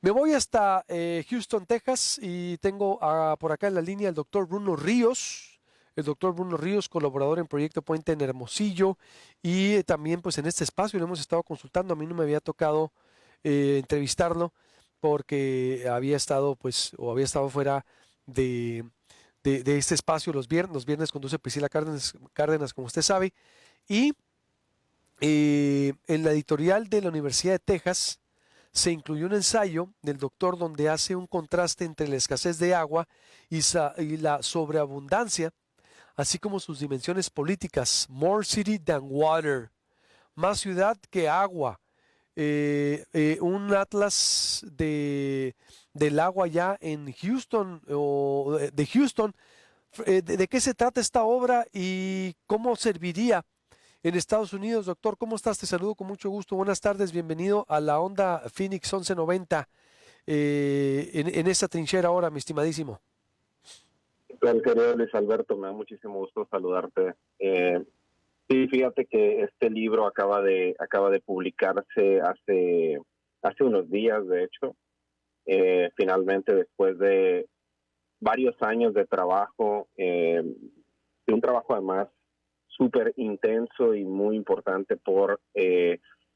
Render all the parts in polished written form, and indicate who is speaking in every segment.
Speaker 1: Me voy hasta Houston, Texas, y tengo por acá en la línea el doctor Bruno Ríos. El doctor Bruno Ríos, colaborador en Proyecto Puente en Hermosillo, y también pues en este espacio lo hemos estado consultando. A mí no me había tocado entrevistarlo porque había estado pues o había estado fuera de, de este espacio los viernes. Los viernes conduce Priscila Cárdenas, como usted sabe, y en la editorial de la Universidad de Texas se incluyó un ensayo del doctor donde hace un contraste entre la escasez de agua y la sobreabundancia, así como sus dimensiones políticas. More city than water, más ciudad que agua. Un atlas del agua ya en Houston o de Houston. ¿De qué se trata esta obra y cómo serviría en Estados Unidos? Doctor, ¿cómo estás? Te saludo con mucho gusto. Buenas tardes, bienvenido a la Onda Phoenix 1190 en esta trinchera ahora, mi estimadísimo.
Speaker 2: ¿Qué tal, querido Luis Alberto? Me da muchísimo gusto saludarte. Sí, fíjate que este libro acaba de publicarse hace unos días, de hecho. Finalmente, después de varios años de trabajo, de un trabajo además súper intenso y muy importante por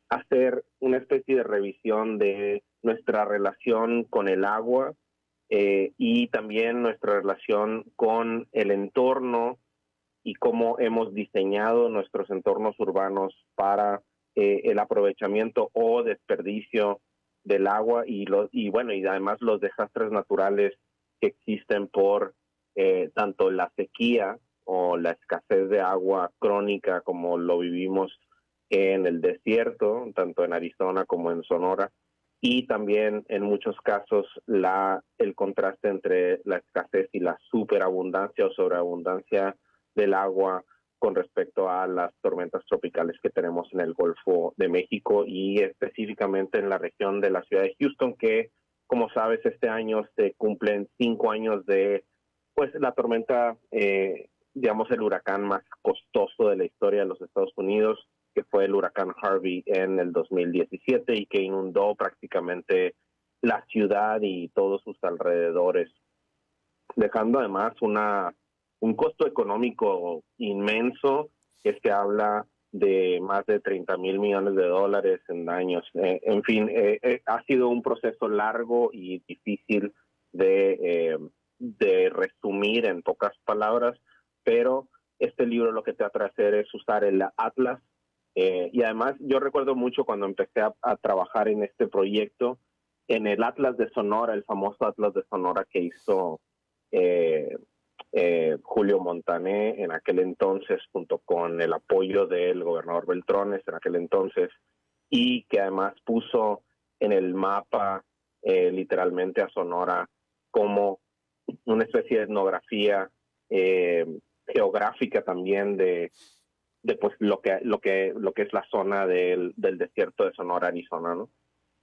Speaker 2: hacer una especie de revisión de nuestra relación con el agua y también nuestra relación con el entorno y cómo hemos diseñado nuestros entornos urbanos para el aprovechamiento o desperdicio del agua y bueno, y además los desastres naturales que existen por tanto la sequía o la escasez de agua crónica como lo vivimos en el desierto, tanto en Arizona como en Sonora, y también en muchos casos el contraste entre la escasez y la superabundancia o sobreabundancia del agua con respecto a las tormentas tropicales que tenemos en el Golfo de México y específicamente en la región de la ciudad de Houston, que, como sabes, este año se cumplen 5 años de pues la tormenta, digamos, el huracán más costoso de la historia de los Estados Unidos, que fue el huracán Harvey en el 2017 y que inundó prácticamente la ciudad y todos sus alrededores, dejando además un costo económico inmenso, que se habla de más de 30 mil millones de dólares en daños. En fin, ha sido un proceso largo y difícil de resumir en pocas palabras, pero este libro lo que trata de hacer es usar el atlas. Y además yo recuerdo mucho cuando empecé a trabajar en este proyecto, en el Atlas de Sonora, el famoso Atlas de Sonora que hizo Julio Montané en aquel entonces, junto con el apoyo del gobernador Beltrones en aquel entonces, y que además puso en el mapa literalmente a Sonora como una especie de etnografía geográfica también de pues lo que es la zona del desierto de Sonora, Arizona, ¿no?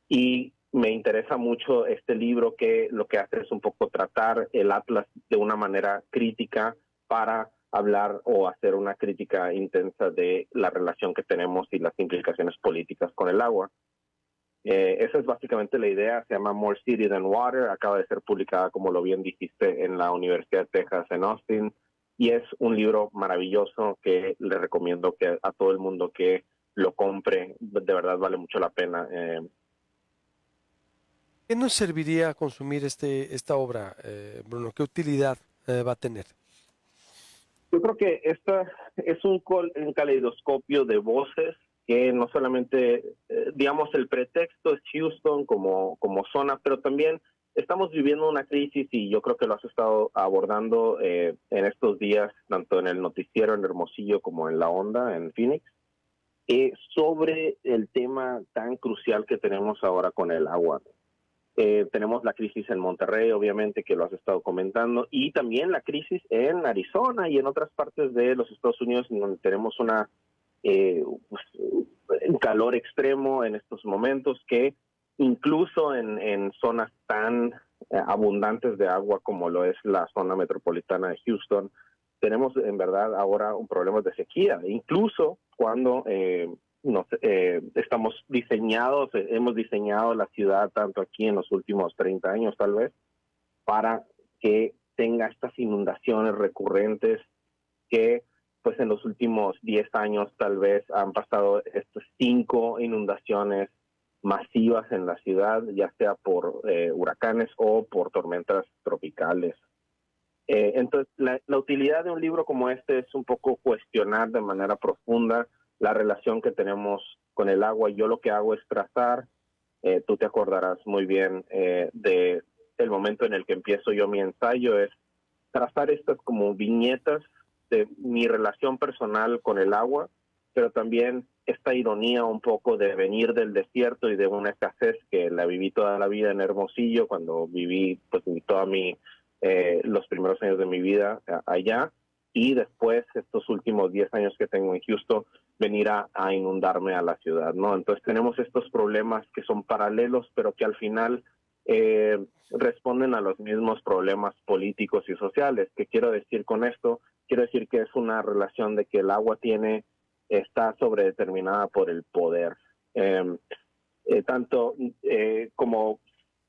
Speaker 2: Y me interesa mucho este libro que lo que hace es un poco tratar el Atlas de una manera crítica para hablar o hacer una crítica intensa de la relación que tenemos y las implicaciones políticas con el agua. Esa es básicamente la idea. Se llama More City Than Water. Acaba de ser publicada, como lo bien dijiste, en la Universidad de Texas en Austin. Y es un libro maravilloso que le recomiendo que a todo el mundo que lo compre. De verdad vale mucho la pena.
Speaker 1: ¿Qué nos serviría consumir esta obra, Bruno? ¿Qué utilidad va a tener?
Speaker 2: Yo creo que esta es un caleidoscopio de voces que no solamente, digamos, el pretexto es Houston como zona, pero también estamos viviendo una crisis y yo creo que lo has estado abordando en estos días, tanto en el noticiero en Hermosillo como en La Onda, en Phoenix, sobre el tema tan crucial que tenemos ahora con el agua. Tenemos la crisis en Monterrey, obviamente, que lo has estado comentando, y también la crisis en Arizona y en otras partes de los Estados Unidos, en donde tenemos un calor extremo en estos momentos, que incluso en zonas tan abundantes de agua como lo es la zona metropolitana de Houston, tenemos en verdad ahora un problema de sequía, incluso cuando hemos diseñado la ciudad tanto aquí en los últimos 30 años tal vez, para que tenga estas inundaciones recurrentes que pues en los últimos 10 años tal vez han pasado estas 5 inundaciones masivas en la ciudad, ya sea por huracanes o por tormentas tropicales. Entonces, la utilidad de un libro como este es un poco cuestionar de manera profunda la relación que tenemos con el agua. Yo lo que hago es trazar, tú te acordarás muy bien de el momento en el que empiezo yo mi ensayo, es trazar estas como viñetas de mi relación personal con el agua, pero también esta ironía un poco de venir del desierto y de una escasez que la viví toda la vida en Hermosillo, cuando viví pues los primeros años de mi vida allá, y después estos últimos 10 años que tengo en Houston, venir a inundarme a la ciudad, ¿no? Entonces tenemos estos problemas que son paralelos, pero que al final responden a los mismos problemas políticos y sociales. ¿Qué quiero decir con esto? Quiero decir que es una relación de que el agua está sobredeterminada por el poder. Tanto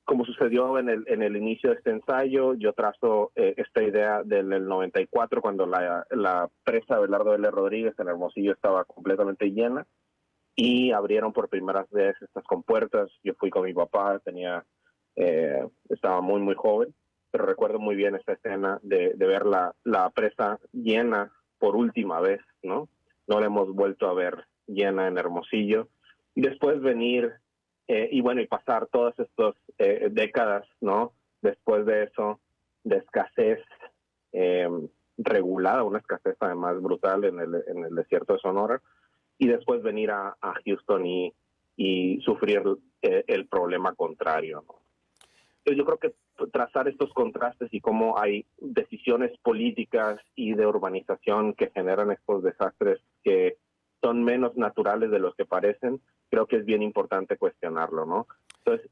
Speaker 2: como sucedió en el inicio de este ensayo, yo trazo esta idea del 94, cuando la presa Abelardo L. Rodríguez en Hermosillo estaba completamente llena y abrieron por primera vez estas compuertas. Yo fui con mi papá, estaba muy, muy joven, pero recuerdo muy bien esta escena de ver la presa llena por última vez, ¿no? No la hemos vuelto a ver llena en Hermosillo. Y después venir y pasar todas estas décadas, ¿no? Después de eso, de escasez regulada, una escasez además brutal en el desierto de Sonora, y después venir a Houston y sufrir el problema contrario, ¿no? Entonces yo creo que trazar estos contrastes y cómo hay decisiones políticas y de urbanización que generan estos desastres que son menos naturales de los que parecen, creo que es bien importante cuestionarlo, ¿no? Entonces,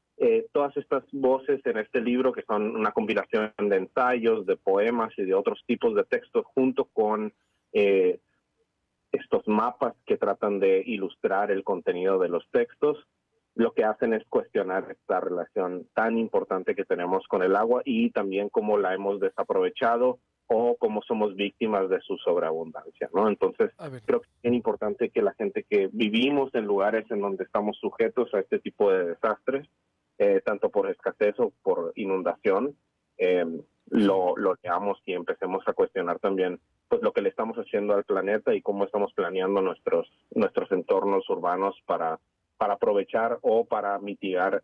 Speaker 2: todas estas voces en este libro, que son una compilación de ensayos, de poemas y de otros tipos de textos, junto con estos mapas que tratan de ilustrar el contenido de los textos, lo que hacen es cuestionar esta relación tan importante que tenemos con el agua y también cómo la hemos desaprovechado o cómo somos víctimas de su sobreabundancia, ¿no? Entonces, creo que es bien importante que la gente que vivimos en lugares en donde estamos sujetos a este tipo de desastres, tanto por escasez o por inundación, lo leamos y empecemos a cuestionar también pues lo que le estamos haciendo al planeta y cómo estamos planeando nuestros entornos urbanos para aprovechar o para mitigar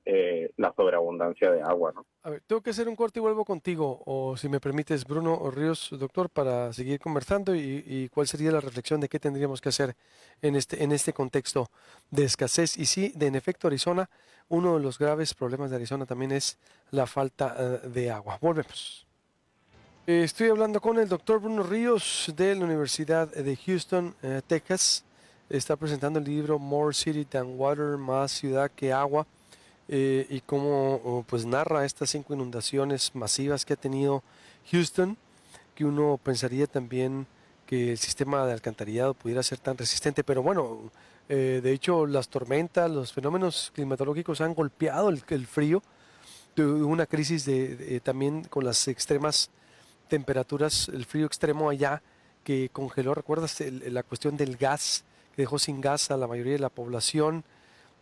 Speaker 2: la sobreabundancia de agua, ¿no?
Speaker 1: A ver, tengo que hacer un corte y vuelvo contigo, o si me permites, Bruno Ríos, doctor, para seguir conversando y cuál sería la reflexión de qué tendríamos que hacer en este contexto de escasez. Y sí, en efecto, Arizona, uno de los graves problemas de Arizona también es la falta de agua. Volvemos. Estoy hablando con el doctor Bruno Ríos de la Universidad de Houston, Texas. Está presentando el libro More City Than Water, más ciudad que agua, y cómo pues narra estas 5 inundaciones masivas que ha tenido Houston, que uno pensaría también que el sistema de alcantarillado pudiera ser tan resistente, pero bueno, de hecho las tormentas, los fenómenos climatológicos han golpeado el frío. Tuvo una crisis también con las extremas temperaturas, el frío extremo allá que congeló, ¿recuerdas la cuestión del gas? Que dejó sin gas a la mayoría de la población.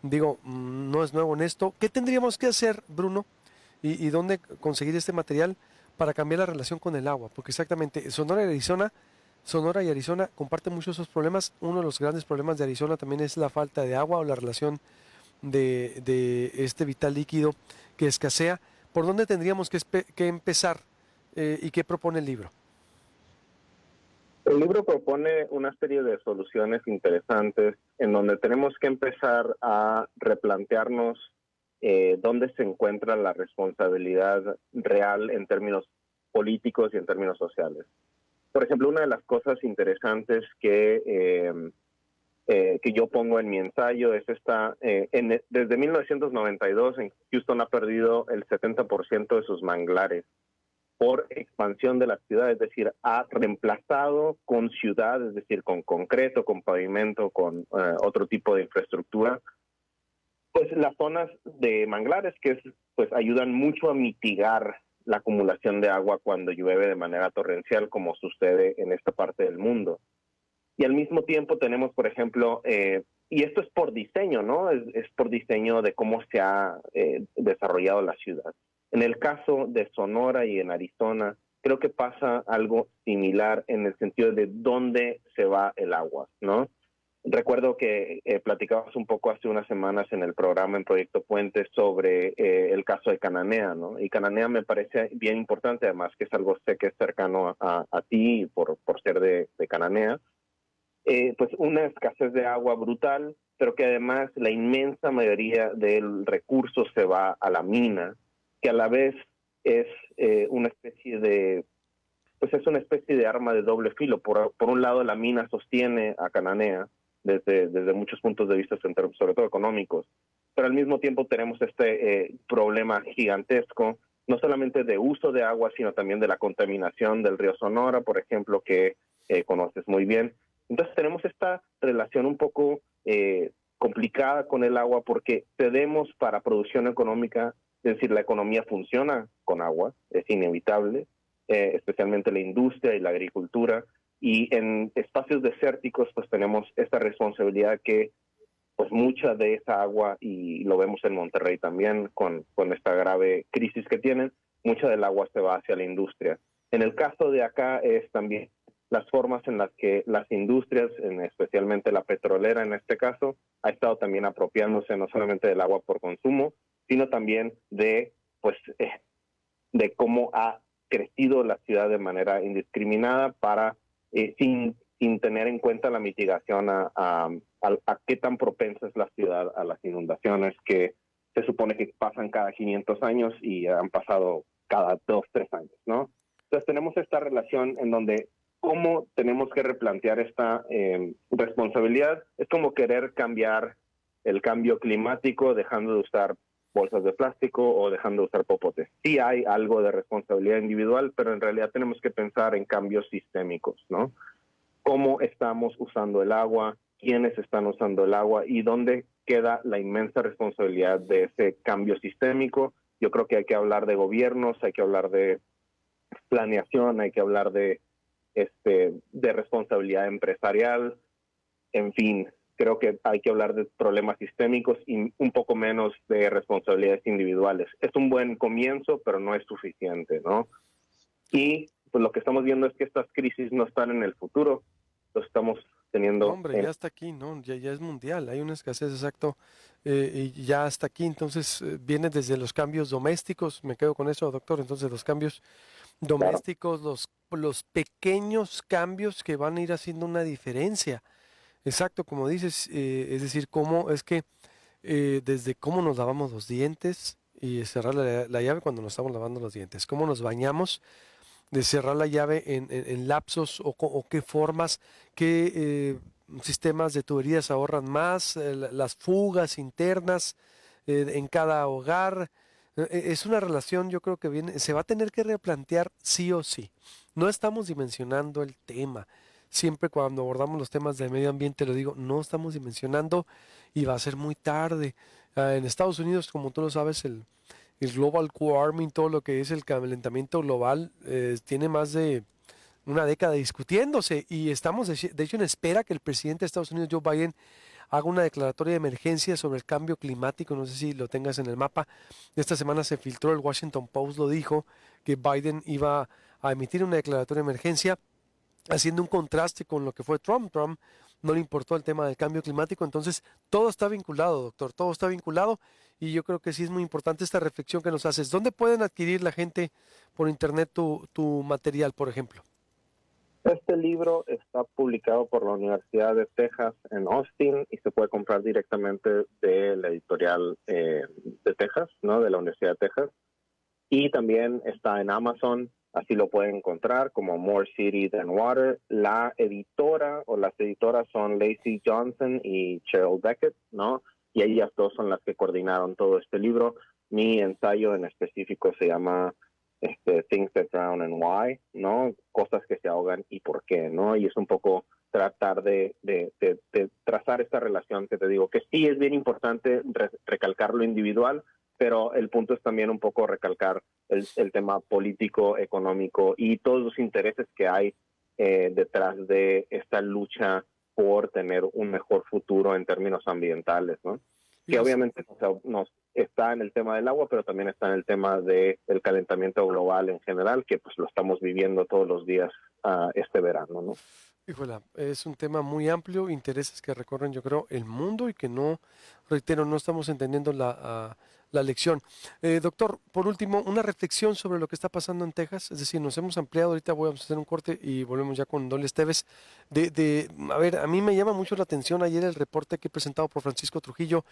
Speaker 1: Digo, no es nuevo en esto. ¿Qué tendríamos que hacer, Bruno? ¿Y dónde conseguir este material para cambiar la relación con el agua? Porque exactamente, Sonora y Arizona comparten muchos esos problemas. Uno de los grandes problemas de Arizona también es la falta de agua o la relación de este vital líquido que escasea. ¿Por dónde tendríamos que empezar y qué propone el libro?
Speaker 2: El libro propone una serie de soluciones interesantes en donde tenemos que empezar a replantearnos dónde se encuentra la responsabilidad real en términos políticos y en términos sociales. Por ejemplo, una de las cosas interesantes que yo pongo en mi ensayo es desde 1992 en Houston ha perdido el 70% de sus manglares. por expansión de la ciudad, es decir, ha reemplazado con ciudad, es decir, con concreto, con pavimento, con otro tipo de infraestructura, pues las zonas de manglares pues ayudan mucho a mitigar la acumulación de agua cuando llueve de manera torrencial, como sucede en esta parte del mundo. Y al mismo tiempo tenemos, por ejemplo, y esto es por diseño, ¿no? Es por diseño de cómo se ha desarrollado la ciudad. En el caso de Sonora y en Arizona, creo que pasa algo similar en el sentido de dónde se va el agua, ¿no? Recuerdo que platicabas un poco hace unas semanas en el programa en Proyecto Puente sobre el caso de Cananea, ¿no? Y Cananea me parece bien importante, además que es algo sé que es cercano a ti por ser de Cananea. Pues una escasez de agua brutal, pero que además la inmensa mayoría del recurso se va a la mina, que a la vez es una especie de, pues es una especie de arma de doble filo. Por un lado, la mina sostiene a Cananea desde muchos puntos de vista, sobre todo económicos, pero al mismo tiempo tenemos este problema gigantesco, no solamente de uso de agua, sino también de la contaminación del río Sonora, por ejemplo, que conoces muy bien. Entonces tenemos esta relación un poco complicada con el agua porque cedemos para producción económica, es decir, la economía funciona con agua, es inevitable, especialmente la industria y la agricultura, y en espacios desérticos pues tenemos esta responsabilidad que pues mucha de esa agua, y lo vemos en Monterrey también con esta grave crisis que tienen, mucha del agua se va hacia la industria. En el caso de acá es también las formas en las que las industrias, especialmente la petrolera en este caso, ha estado también apropiándose no solamente del agua por consumo, sino también de cómo ha crecido la ciudad de manera indiscriminada sin tener en cuenta la mitigación a qué tan propensa es la ciudad a las inundaciones, que se supone que pasan cada 500 años y han pasado cada 2, 3 años, ¿no? Entonces tenemos esta relación en donde cómo tenemos que replantear esta responsabilidad. Es como querer cambiar el cambio climático dejando de usar bolsas de plástico o dejando de usar popotes. Sí hay algo de responsabilidad individual, pero en realidad tenemos que pensar en cambios sistémicos, ¿no? Cómo estamos usando el agua, quiénes están usando el agua y dónde queda la inmensa responsabilidad de ese cambio sistémico. Yo creo que hay que hablar de gobiernos, hay que hablar de planeación, hay que hablar de responsabilidad empresarial, en fin, creo que hay que hablar de problemas sistémicos y un poco menos de responsabilidades individuales. Es un buen comienzo, pero no es suficiente, ¿no? Y pues lo que estamos viendo es que estas crisis no están en el futuro, lo estamos
Speaker 1: No,
Speaker 2: teniendo
Speaker 1: hombre, ya está aquí, ¿no? Ya es mundial, hay una escasez, exacto, y ya está aquí, entonces viene desde los cambios domésticos, me quedo con eso, doctor, entonces los cambios
Speaker 2: claro.
Speaker 1: domésticos, los pequeños cambios que van a ir haciendo una diferencia. Exacto, como dices, es decir, cómo es que desde cómo nos lavamos los dientes y cerrar la llave cuando nos estamos lavando los dientes, cómo nos bañamos, de cerrar la llave en lapsos o qué formas, qué sistemas de tuberías ahorran más, las fugas internas en cada hogar. Es una relación, yo creo que viene, se va a tener que replantear sí o sí. No estamos dimensionando el tema. Siempre cuando abordamos los temas de medio ambiente, lo digo, no estamos dimensionando y va a ser muy tarde. En Estados Unidos, como tú lo sabes, el global warming, todo lo que es el calentamiento global, tiene más de una década discutiéndose y estamos de hecho en espera que el presidente de Estados Unidos, Joe Biden, haga una declaratoria de emergencia sobre el cambio climático. No sé si lo tengas en el mapa. Esta semana se filtró, el Washington Post lo dijo, que Biden iba a emitir una declaratoria de emergencia haciendo un contraste con lo que fue Trump. Trump no le importó el tema del cambio climático, entonces todo está vinculado, doctor, todo está vinculado y yo creo que sí es muy importante esta reflexión que nos haces. ¿Dónde pueden adquirir la gente por internet tu material, por ejemplo?
Speaker 2: Este libro está publicado por la Universidad de Texas en Austin y se puede comprar directamente de la editorial de Texas, ¿no? De la Universidad de Texas. Y también está en Amazon, así lo pueden encontrar como More City Than Water. La editora o las editoras son Lacey Johnson y Cheryl Beckett, ¿no? Y ellas dos son las que coordinaron todo este libro. Mi ensayo en específico se llama Things That Drown and Why, ¿no? Cosas que se ahogan y por qué, ¿no? Y es un poco tratar de trazar esta relación que te digo, que sí es bien importante recalcar lo individual, pero el punto es también un poco recalcar el tema político, económico y todos los intereses que hay detrás de esta lucha por tener un mejor futuro en términos ambientales, ¿no? Que obviamente nos está en el tema del agua, pero también está en el tema del calentamiento global en general, que pues lo estamos viviendo todos los días este verano, ¿no?
Speaker 1: Híjole, es un tema muy amplio, intereses que recorren, yo creo, el mundo y que no, reitero, no estamos entendiendo la lección. Doctor, por último, una reflexión sobre lo que está pasando en Texas, es decir, nos hemos ampliado, ahorita voy a hacer un corte y volvemos ya con Don Esteves. A ver, a mí me llama mucho la atención ayer el reporte que he presentado por Francisco Trujillo,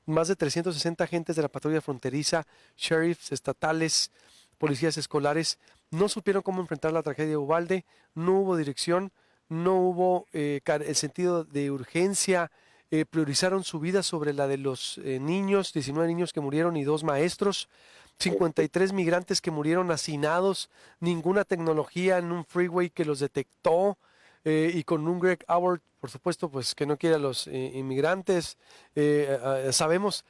Speaker 1: más de 360 agentes de la patrulla fronteriza, sheriffs estatales, policías escolares, no supieron cómo enfrentar la tragedia de Uvalde, no hubo dirección, no hubo el sentido de urgencia, priorizaron su vida sobre la de los niños, 19 niños que murieron y 2 maestros, 53 migrantes que murieron hacinados, ninguna tecnología en un freeway que los detectó, y con un Greg Abbott, por supuesto, pues que no quiere a los inmigrantes. Sabemos,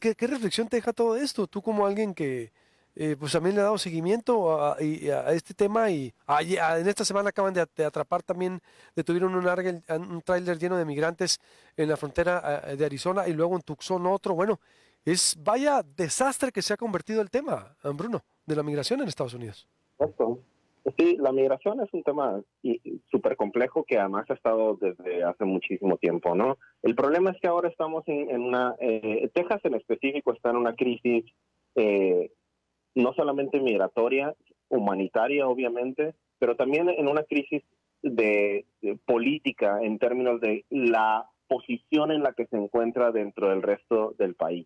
Speaker 1: ¿qué reflexión te deja todo esto? Tú como alguien que pues también le ha dado seguimiento a este tema y en esta semana acaban de atrapar también, detuvieron un tráiler lleno de migrantes en la frontera de Arizona y luego en Tucson otro. Bueno, vaya desastre que se ha convertido el tema, Bruno, de la migración en Estados Unidos.
Speaker 2: Exacto. Sí, la migración es un tema súper complejo que además ha estado desde hace muchísimo tiempo, ¿no? El problema es que ahora estamos en una, Texas en específico está en una crisis no solamente migratoria, humanitaria obviamente, pero también en una crisis de política en términos de la posición en la que se encuentra dentro del resto del país.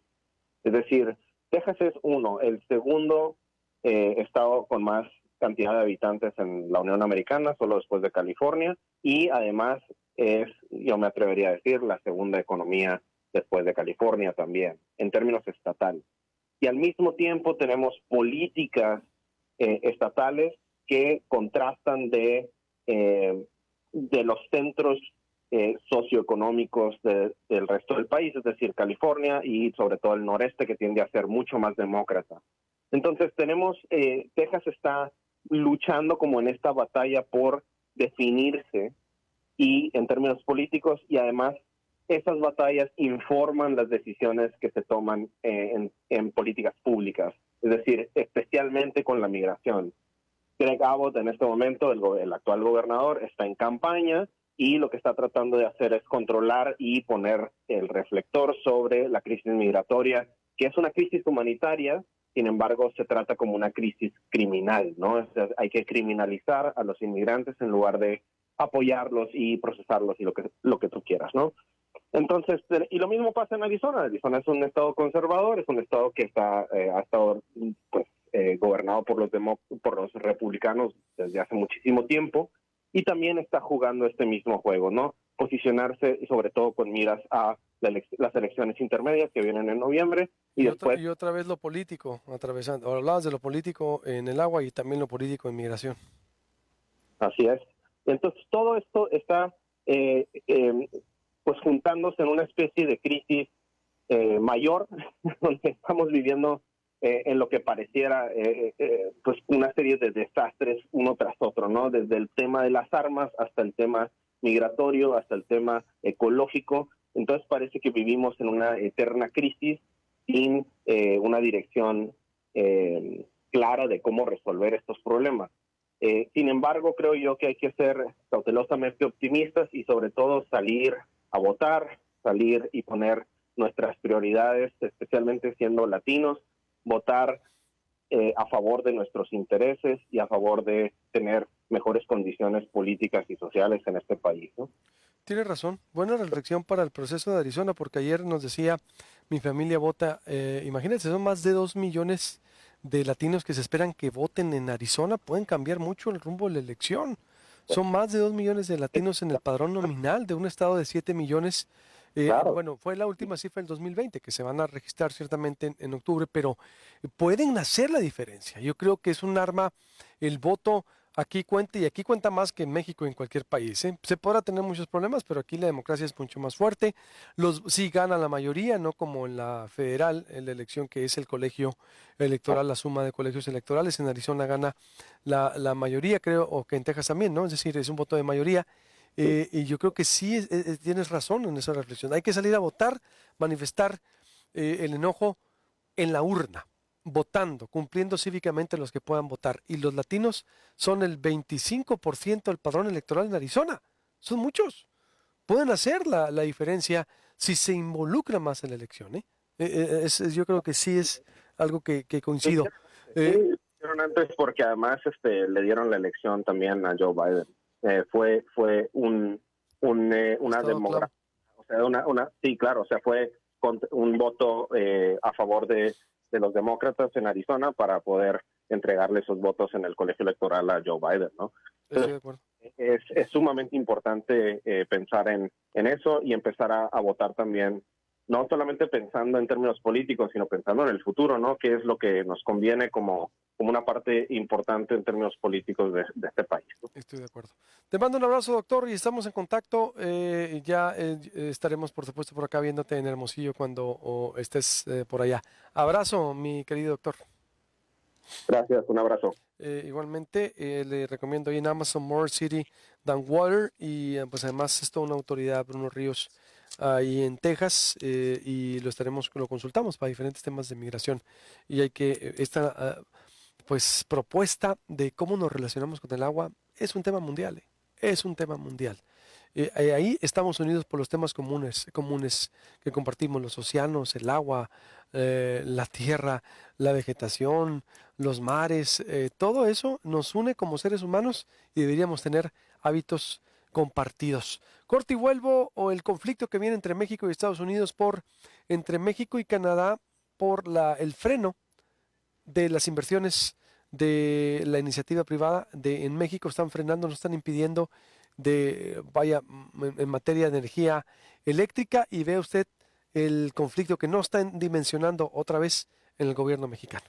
Speaker 2: Es decir, Texas es el segundo estado con más cantidad de habitantes en la Unión Americana, solo después de California, y además es, yo me atrevería a decir, la segunda economía después de California también, en términos estatales. Y al mismo tiempo tenemos políticas estatales que contrastan de los centros socioeconómicos del resto del país, es decir, California y sobre todo el noreste, que tiende a ser mucho más demócrata. Entonces Texas está luchando como en esta batalla por definirse y en términos políticos, y además esas batallas informan las decisiones que se toman en políticas públicas, es decir, especialmente con la migración. Greg Abbott en este momento, el actual gobernador, está en campaña y lo que está tratando de hacer es controlar y poner el reflector sobre la crisis migratoria, que es una crisis humanitaria. Sin embargo, se trata como una crisis criminal, ¿no? O sea, hay que criminalizar a los inmigrantes en lugar de apoyarlos y procesarlos y lo que tú quieras, ¿no? Entonces, y lo mismo pasa en Arizona. Arizona es un estado conservador, es un estado que ha estado pues, gobernado por los republicanos desde hace muchísimo tiempo y también está jugando este mismo juego, ¿no? Posicionarse sobre todo con miras a las elecciones intermedias que vienen en noviembre y después...
Speaker 1: Y otra vez lo político, atravesando. Ahora hablabas de lo político en el agua y también lo político en migración.
Speaker 2: Así es. Entonces, todo esto está pues juntándose en una especie de crisis mayor, donde estamos viviendo en lo que pareciera pues una serie de desastres uno tras otro, ¿no? Desde el tema de las armas hasta el tema migratorio, hasta el tema ecológico. Entonces parece que vivimos en una eterna crisis sin una dirección clara de cómo resolver estos problemas. Sin embargo, creo yo que hay que ser cautelosamente optimistas y sobre todo salir a votar, salir y poner nuestras prioridades, especialmente siendo latinos, votar a favor de nuestros intereses y a favor de tener mejores condiciones políticas y sociales en este país, ¿no?
Speaker 1: Tienes razón. Buena reflexión para el proceso de Arizona, porque ayer nos decía, mi familia vota, imagínense, son más de 2 millones de latinos que se esperan que voten en Arizona, pueden cambiar mucho el rumbo de la elección. Son más de 2 millones de latinos en el padrón nominal de un estado de 7 millones
Speaker 2: Claro.
Speaker 1: Bueno, fue la última cifra del 2020, que se van a registrar ciertamente en octubre, pero pueden hacer la diferencia. Yo creo que es un arma, el voto aquí cuenta y aquí cuenta más que en México y en cualquier país, ¿eh? Se podrá tener muchos problemas, pero aquí la democracia es mucho más fuerte. Sí gana la mayoría, no como en la federal, en la elección que es el colegio electoral, la suma de colegios electorales. En Arizona gana la mayoría, creo, o que en Texas también, ¿no? Es decir, es un voto de mayoría. Y yo creo que sí tienes razón en esa reflexión. Hay que salir a votar, manifestar el enojo en la urna, votando, cumpliendo cívicamente los que puedan votar. Y los latinos son el 25% del padrón electoral en Arizona. Son muchos. Pueden hacer la diferencia si se involucran más en la elección, ¿eh? Yo creo que sí es algo que coincido.
Speaker 2: Sí,
Speaker 1: Eh,
Speaker 2: lo hicieron antes porque además le dieron la elección también a Joe Biden. Fue una
Speaker 1: estado clave.
Speaker 2: demografía, o sea, sí, claro, o sea, fue un voto a favor de los demócratas en Arizona para poder entregarle esos votos en el colegio electoral a Joe Biden, ¿no?
Speaker 1: Estoy de
Speaker 2: Entonces,
Speaker 1: acuerdo.
Speaker 2: es sumamente importante pensar en eso y empezar a votar también, no solamente pensando en términos políticos, sino pensando en el futuro, ¿no? ¿Qué es lo que nos conviene como una parte importante en términos políticos de este país, ¿no?
Speaker 1: Estoy de acuerdo. Te mando un abrazo, doctor, y estamos en contacto. Ya estaremos, por supuesto, por acá viéndote en Hermosillo cuando estés por allá. Abrazo, mi querido doctor.
Speaker 2: Gracias, un abrazo.
Speaker 1: Igualmente, le recomiendo ahí en Amazon More City Than Water y pues además es toda una autoridad, Bruno Ríos, ahí en Texas y lo consultamos para diferentes temas de migración y hay que, pues propuesta de cómo nos relacionamos con el agua es un tema mundial, es un tema mundial. Ahí estamos unidos por los temas comunes que compartimos, los océanos, el agua, la tierra, la vegetación, los mares, todo eso nos une como seres humanos y deberíamos tener hábitos compartidos. Corte y vuelvo o el conflicto que viene entre México y Estados Unidos entre México y Canadá por el freno de las inversiones de la iniciativa privada en México están frenando, nos están impidiendo en materia de energía eléctrica y ve usted el conflicto que no está dimensionando otra vez en el gobierno mexicano.